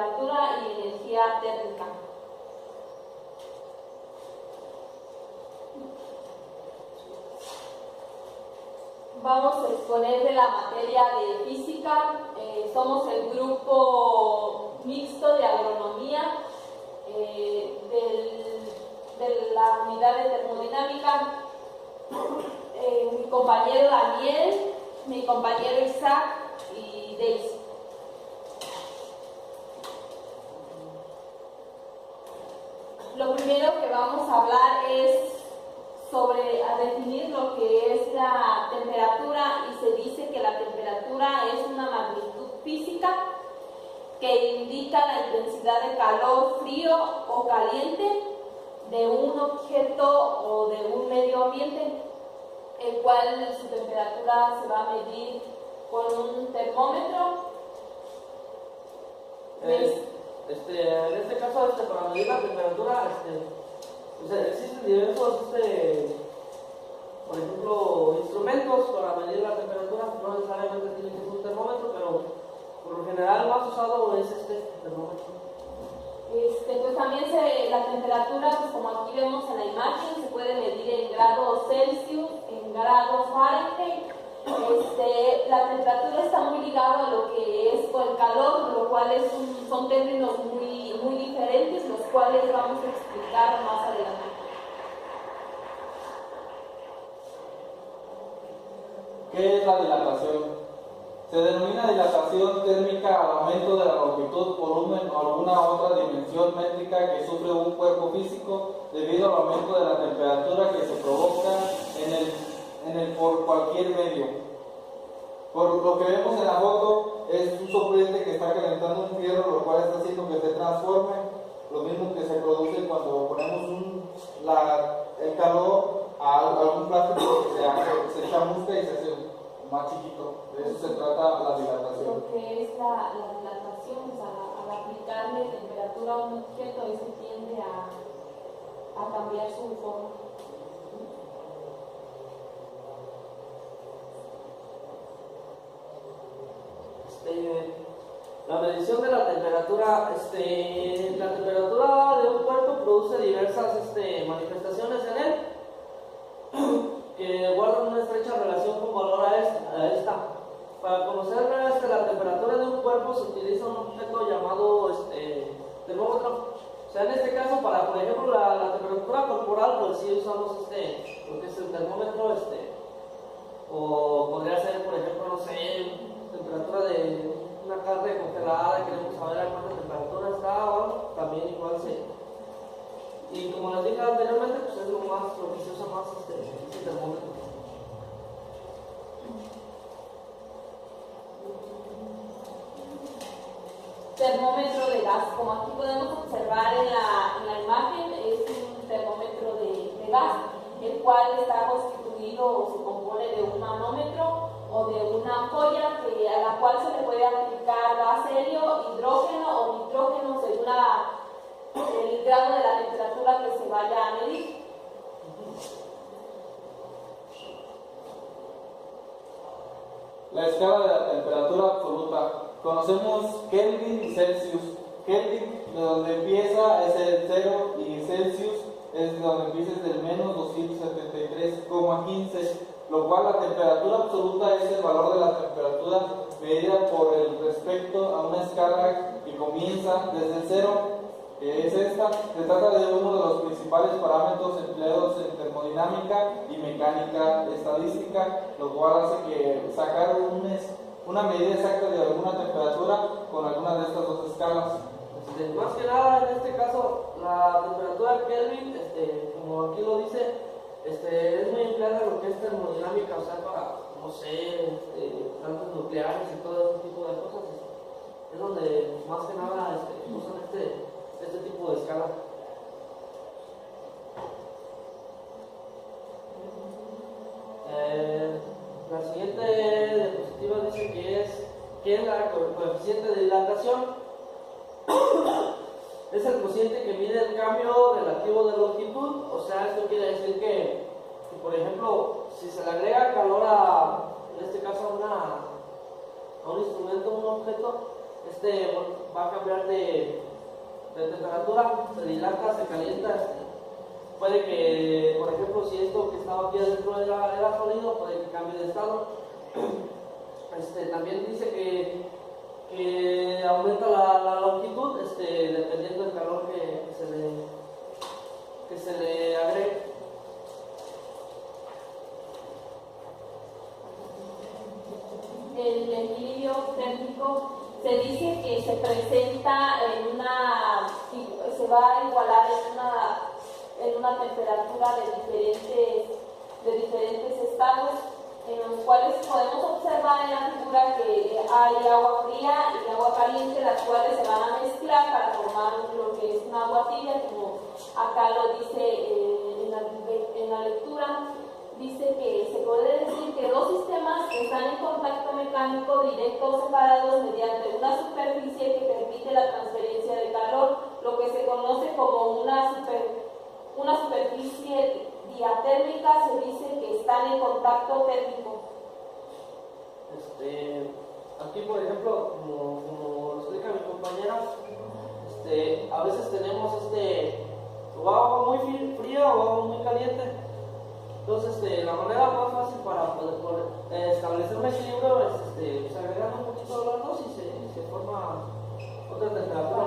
temperatura y energía térmica. Vamos a exponer de la materia de física. Somos el grupo mixto de agronomía de la unidad de termodinámica. Mi compañero Daniel, mi compañero Isaac y Daisy. Lo primero que vamos a hablar es a definir lo que es la temperatura, y se dice que la temperatura es una magnitud física que indica la intensidad de calor, frío o caliente de un objeto o de un medio ambiente, el cual su temperatura se va a medir con un termómetro. En este caso, para medir la temperatura, existen diversos, por ejemplo, instrumentos para medir la temperatura. No necesariamente tiene que ser un termómetro, pero por lo general el más usado es este termómetro. Pues también la temperatura, pues como aquí vemos en la imagen, se puede medir en grados Celsius, en grados Fahrenheit. La temperatura está muy ligada a lo que es el calor, lo cual son términos muy, muy diferentes, los cuales vamos a explicar más adelante. ¿Qué es la dilatación? Se denomina dilatación térmica al aumento de la longitud, volumen o alguna otra dimensión métrica que sufre un cuerpo físico debido al aumento de la temperatura que se provoca por cualquier medio. Por lo que vemos en la foto, es un soplete que está calentando un fierro, lo cual está haciendo que se transforme, lo mismo que se produce cuando ponemos el calor a algún plástico que se chamusca y se hace más chiquito. De eso se trata la dilatación. Lo que es la dilatación, o sea, al aplicarle temperatura a un objeto, eso tiende a cambiar su forma. La medición de la temperatura, la temperatura de un cuerpo produce diversas manifestaciones en él que guardan una estrecha relación con valor a esta. Para conocer la temperatura de un cuerpo se utiliza un objeto llamado termómetro. O sea, en este caso, por ejemplo, la temperatura corporal, pues sí usamos lo que es el termómetro, o podría ser, por ejemplo, no sé, temperatura de una carne congelada, queremos saber a cuánta temperatura está, también igual se. Y como les dije anteriormente, pues es lo que se usa más este termómetro. Termómetro de gas, como aquí podemos observar en la imagen, es un termómetro de gas, el cual está constituido o se compone de un manómetro o de una ampolla a la cual se le puede aplicar gas helio, hidrógeno o nitrógeno según el grado de la temperatura que se vaya a medir. La escala de la temperatura absoluta. Conocemos Kelvin y Celsius. Kelvin, de donde empieza, es el 0, y Celsius es de donde empieza, es del menos 273,15, lo cual la temperatura absoluta es el valor de la temperatura medida por el respecto a una escala que comienza desde el 0, que es esta. Se trata de uno de los principales parámetros empleados en termodinámica y mecánica estadística, lo cual hace que sacar una medida exacta de alguna temperatura con alguna de estas dos escalas. Más que nada, en este caso, la temperatura Kelvin, como aquí lo dice, es muy empleada en lo que es termodinámica, o sea, para, no sé, plantas nucleares y todo ese tipo de cosas. Es donde más que nada usan este tipo de escala. La siguiente diapositiva dice que es el coeficiente de dilatación. Es el cociente que mide el cambio relativo de longitud. O sea, esto quiere decir que por ejemplo, si se le agrega calor en este caso a un instrumento, un objeto, va a cambiar de temperatura, se dilata, se calienta. Puede que, por ejemplo, si esto que estaba aquí adentro era sólido, puede que cambie de estado. También dice que aumenta la longitud dependiendo del calor que se le agregue. El equilibrio térmico se dice que se presenta se va a igualar en una temperatura de diferentes estados, en los cuales podemos observar en la figura que hay agua fría y agua caliente, las cuales se van a mezclar para formar lo que es un agua tibia, como acá lo dice en la lectura. Dice que se puede decir que dos sistemas están en contacto mecánico directo separados mediante una superficie que permite la transferencia de calor, lo que se conoce como una superficie diatérmica. Se dice que están en contacto térmico. Aquí, por ejemplo, como lo explica mi compañera, a veces tenemos o agua muy fría o agua muy caliente. Entonces, la manera más fácil para poder establecer un equilibrio es agregando un poquito de los dos y se forma otra temperatura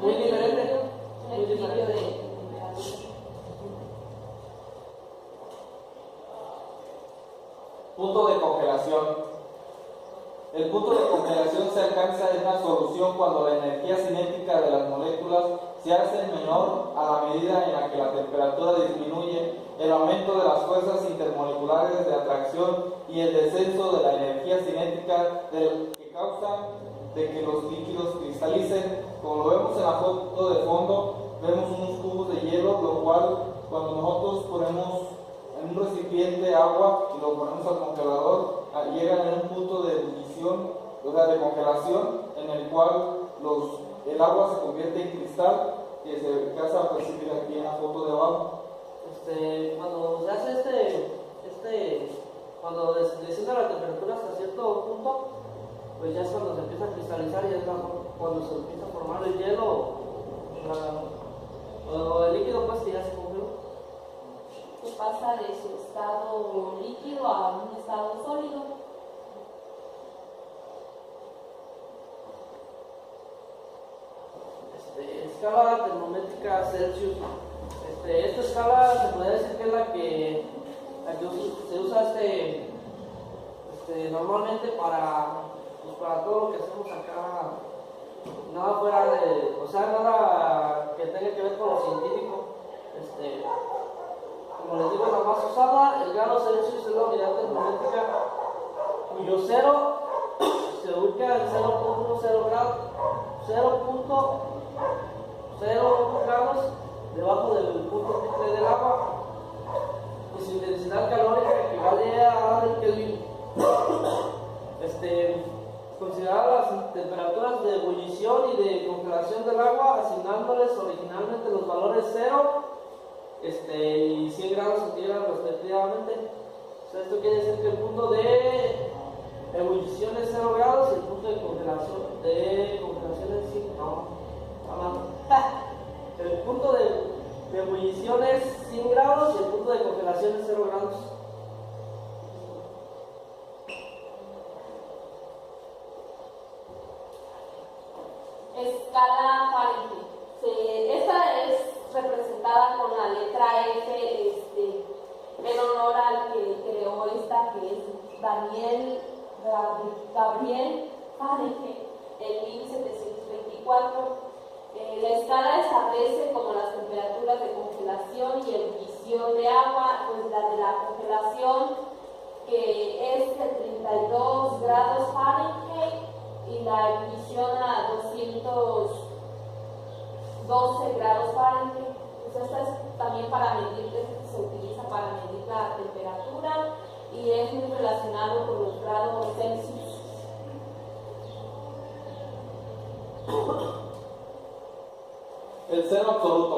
muy diferente. Un equilibrio de temperatura. Punto de congelación. El punto de congelación se alcanza en una solución cuando la energía cinética de las moléculas se hace menor a la medida en la que la temperatura disminuye, el aumento de las fuerzas intermoleculares de atracción y el descenso de la energía cinética que causa de que los líquidos cristalicen. Como lo vemos en la foto de fondo, vemos unos cubos de hielo, lo cual cuando nosotros ponemos en un recipiente agua y lo ponemos al congelador, llegan en un punto de ebullición, o sea, de congelación, en el cual el agua se convierte en cristal, que se alcanza a percibir aquí en la foto de abajo. Cuando se hace cuando desciende la temperatura hasta cierto punto, pues ya es cuando se empieza a cristalizar y es cuando se empieza a formar el hielo o el líquido, pues que ya se congeló. Que pasa de su estado líquido a un estado sólido. Escala termométrica Celsius. Esta escala se puede decir que es la que se usa normalmente para todo lo que hacemos acá. Nada fuera nada que tenga que ver con lo científico. Como les digo, la más usada, el grado Celsius es la unidad termométrica cuyo cero se ubica en 0.10 grados, 0.01 grados debajo del punto triple del agua, y su intensidad calórica equivale a Kelvin. Considerar las temperaturas de ebullición y de congelación del agua, asignándoles originalmente los valores 0 y 100 grados centígrados respectivamente. O sea, esto quiere decir que el punto de ebullición es 0 grados y el punto de congelación es 100. El punto de ebullición es 100 grados y el punto de congelación es 0 grados. Escala Fahrenheit. Esta es representada con la letra F, en honor al que creó esta, que es Gabriel Fahrenheit, en 1724. La escala establece como las temperaturas de congelación y ebullición de agua, pues la de la congelación, que es de 32 grados Fahrenheit, y la ebullición a 212 grados Fahrenheit. Pues esta es también para medir, se utiliza para medir la temperatura y es muy relacionado con los grados Celsius. El cero absoluto.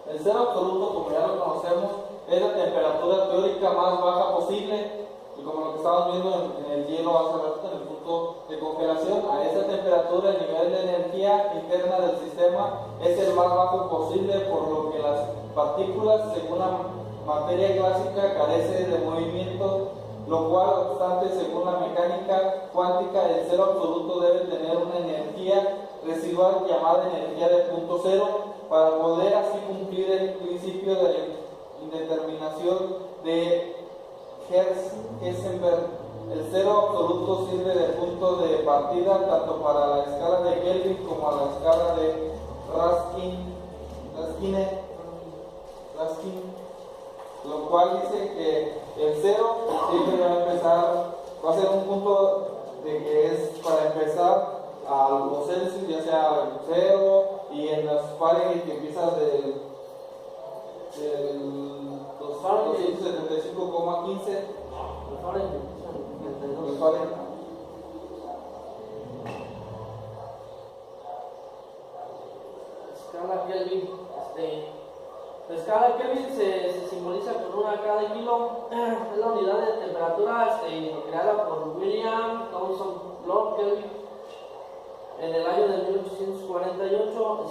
El cero absoluto, como ya lo conocemos, es la temperatura teórica más baja posible, y como lo que estábamos viendo en el hielo hace rato, en el punto absoluto de congelación. A esa temperatura el nivel de energía interna del sistema es el más bajo posible, por lo que las partículas, según la materia clásica, carecen de movimiento, lo cual, no obstante, según la mecánica cuántica, el cero absoluto debe tener una energía residual llamada energía de punto cero, para poder así cumplir el principio de la indeterminación de Heisenberg. El cero absoluto sirve de punto de partida tanto para la escala de Kelvin como a la escala de Raskin, lo cual dice que el cero siempre va a empezar, va a ser un punto de que es para empezar a los Celsius, ya sea el 0, y en las Fahrenheit que empiezas del 275,15. Escala Kelvin. La escala Kelvin se simboliza con una K de kilo. Es la unidad de temperatura creada por William Thomson Lord Kelvin en el año de 1848.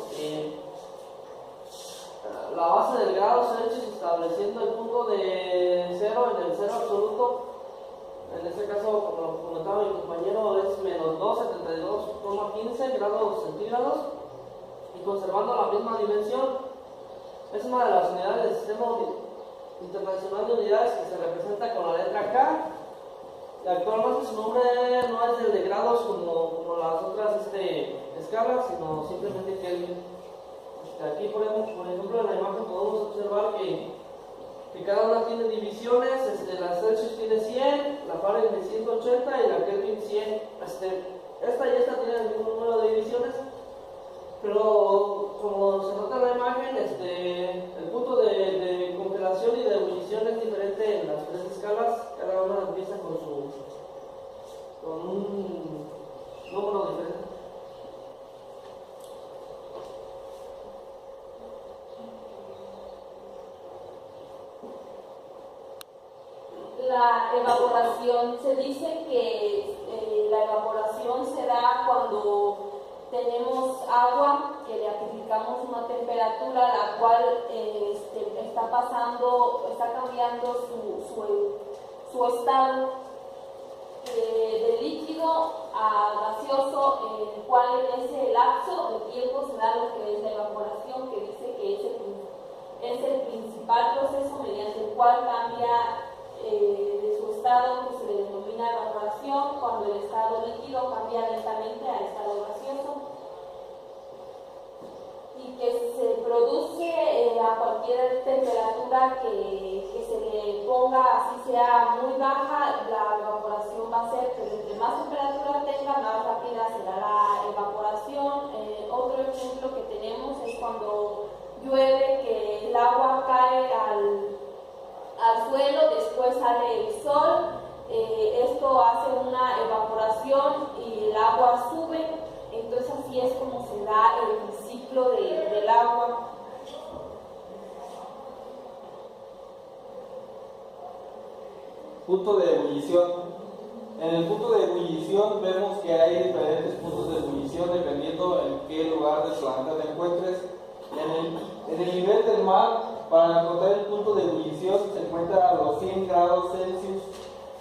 La base del grado Celsius, estableciendo el punto de cero en el cero absoluto. En este caso, como comentaba mi compañero, es menos 272,15 grados centígrados, y conservando la misma dimensión. Es una de las unidades del Sistema Internacional de Unidades que se representa con la letra K. Y actualmente su nombre no es el de grados como las otras escalas, sino simplemente Kelvin. Aquí, por ejemplo, en la imagen podemos observar que cada una tiene divisiones. La Celsius tiene 100, la Fahrenheit 180 y la Kelvin 100. Esta y esta tienen el mismo número de divisiones, pero como se nota en la imagen, el punto de congelación y de ebullición es diferente en las tres escalas. Cada una empieza con un número diferente. La evaporación, se dice que la evaporación se da cuando tenemos agua que le aplicamos una temperatura la cual está cambiando su estado de líquido a gaseoso, en el cual en ese lapso de tiempo se da lo que es la evaporación, que dice que es el principal proceso mediante el cual cambia de su estado, que se le denomina evaporación, cuando el estado líquido cambia lentamente al estado gaseoso, y que se produce a cualquier temperatura que se le ponga, así sea muy baja. La evaporación va a ser que entre más temperatura tenga, más rápida será la evaporación. Otro ejemplo que tenemos es cuando llueve, que el agua cae al suelo, después sale el sol. Esto hace una evaporación y el agua sube. Entonces así es como se da el ciclo del agua. Punto de ebullición. En el punto de ebullición vemos que hay diferentes puntos de ebullición dependiendo en qué lugar del planeta te encuentres. En el nivel del mar, para encontrar el punto de ebullición se encuentra a los 100 grados Celsius.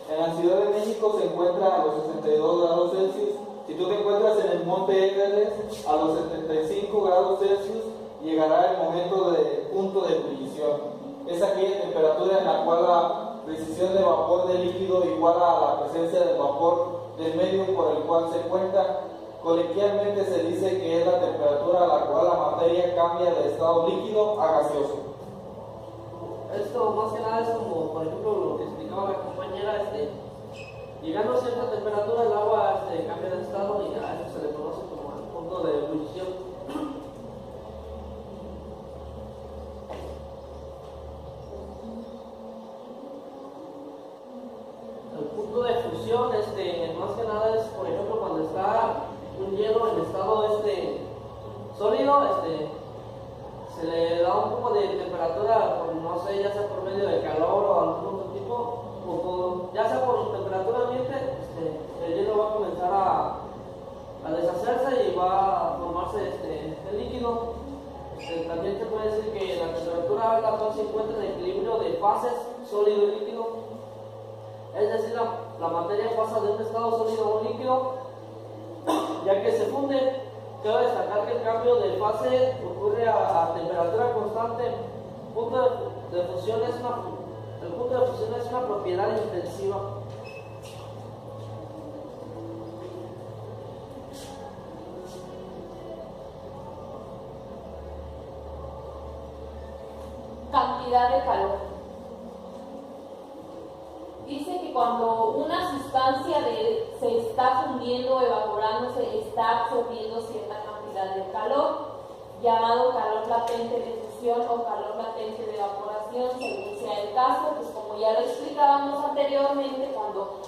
En la Ciudad de México se encuentra a los 62 grados Celsius. Si tú te encuentras en el monte Everest, a los 75 grados Celsius llegará el momento de punto de ebullición. Es aquella temperatura en la cual la precisión de vapor del líquido iguala a la presencia del vapor del medio por el cual se encuentra. Coloquialmente se dice que es la temperatura a la cual la materia cambia de estado líquido a gaseoso. Esto más que nada es como, por ejemplo, lo que explicaba la compañera, llegando a cierta temperatura el agua cambia de estado y a eso se le conoce como el punto de ebullición. El punto de fusión, más que nada es, por ejemplo, cuando está un hielo en estado sólido, se le da un poco de temperatura, no sé, ya sea por medio de calor o algún otro tipo, ya sea por temperatura ambiente, el hielo va a comenzar a deshacerse y va a formarse el líquido. También se puede decir que la temperatura alta no se encuentra en equilibrio de fases sólido y líquido, es decir, la materia pasa de un estado sólido a un líquido, ya que se funde. Cabe destacar que el cambio de fase ocurre a temperatura constante. El punto de fusión es una propiedad intensiva. Cantidad de calor. Dice que cuando una sustancia se está fundiendo o evaporándose, está absorbiendo cierta cantidad de calor, llamado calor latente de fusión o calor latente de evaporación, según sea el caso. Pues como ya lo explicábamos anteriormente, cuando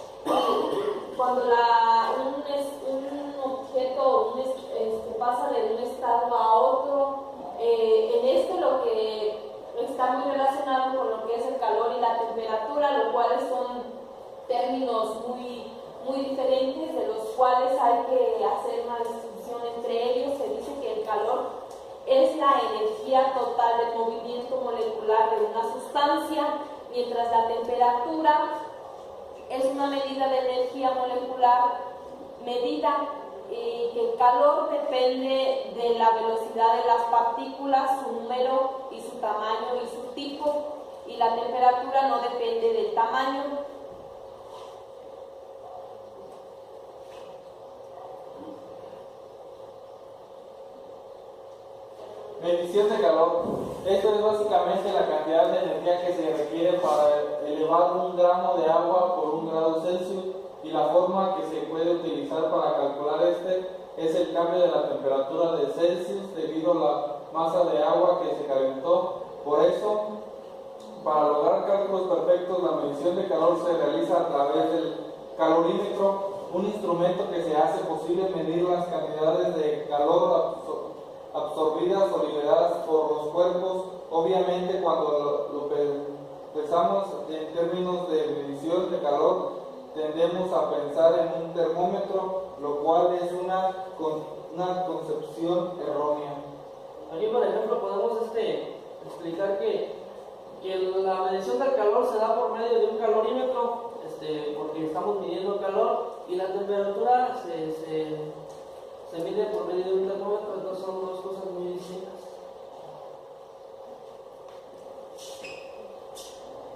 un objeto pasa de un estado a otro, en esto lo que está muy relacionado con lo que es el calor y la temperatura, lo cual son términos muy diferentes, de los cuales hay que hacer una distinción entre ellos. Se dice que el calor es la energía total del movimiento molecular de una sustancia, mientras la temperatura es una medida de energía molecular medida, y que el calor depende de la velocidad de las partículas, su número y su tamaño y su tipo, y la temperatura no depende del tamaño. Medición de calor. Esto es básicamente la cantidad de energía que se requiere para elevar un gramo de agua por 1 grado Celsius, y la forma que se puede utilizar para calcular es el cambio de la temperatura de Celsius debido a la masa de agua que se calentó. Por eso, para lograr cálculos perfectos, la medición de calor se realiza a través del calorímetro, un instrumento que se hace posible medir las cantidades de calor absorbidas o liberadas por los cuerpos. Obviamente, cuando lo pensamos en términos de medición de calor, tendemos a pensar en un termómetro, lo cual es una concepción errónea. Aquí, por ejemplo, podemos explicar que la medición del calor se da por medio de un calorímetro, porque estamos midiendo el calor, y la temperatura se mide por medio de un termómetro. Entonces son dos cosas muy distintas.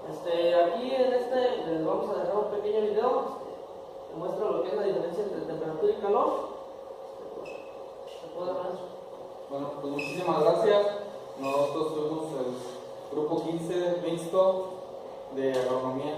Aquí les vamos a dejar un pequeño video que muestra lo que es la diferencia entre temperatura y calor. ¿Se puede ver eso? Bueno, pues muchísimas gracias. Nosotros fuimos el grupo 15 mixto de agronomía.